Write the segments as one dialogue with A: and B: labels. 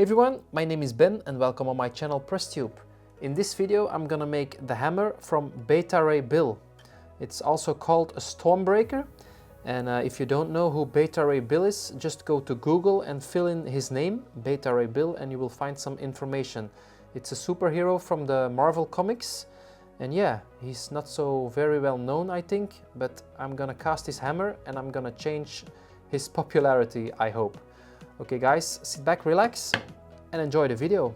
A: Hey everyone, my name is Ben and welcome on my channel PressTube. In this video I'm gonna make the hammer from Beta Ray Bill. It's also called a Stormbreaker, and if you don't know who Beta Ray Bill is, just go to Google and fill in his name, Beta Ray Bill, and you will find some information. It's a superhero from the Marvel comics, and yeah, he's not so very well known I think, but I'm gonna cast his hammer and I'm gonna change his popularity, I hope. Okay guys, sit back, relax, and enjoy the video.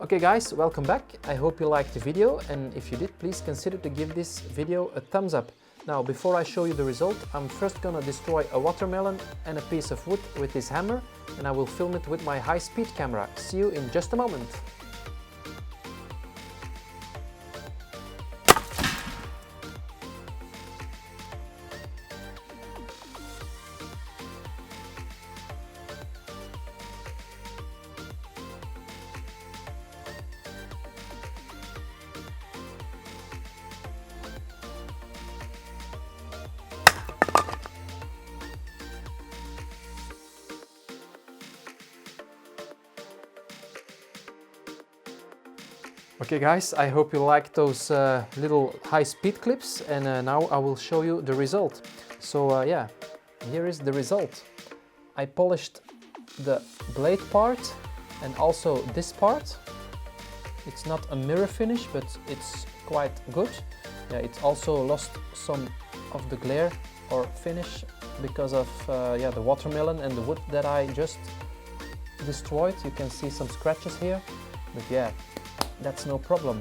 A: Okay guys, welcome back. I hope you liked the video, and if you did, please consider to give this video a thumbs up. Now, before I show you the result, I'm first gonna destroy a watermelon and a piece of wood with this hammer, and I will film it with my high-speed camera. See you in just a moment. Okay guys, I hope you liked those little high-speed clips, and now I will show you the result. So yeah, here is the result. I polished the blade part and also this part. It's not a mirror finish, but it's quite good. Yeah, it's also lost some of the glare or finish because of yeah, the watermelon and the wood that I just destroyed. You can see some scratches here, but yeah, that's no problem.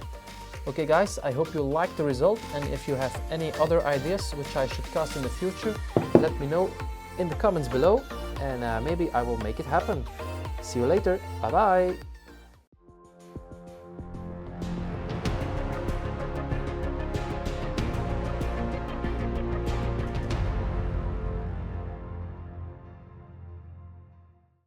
A: Okay guys, I hope you liked the result, and if you have any other ideas which I should cast in the future, let me know in the comments below, and maybe I will make it happen. See you later, bye bye!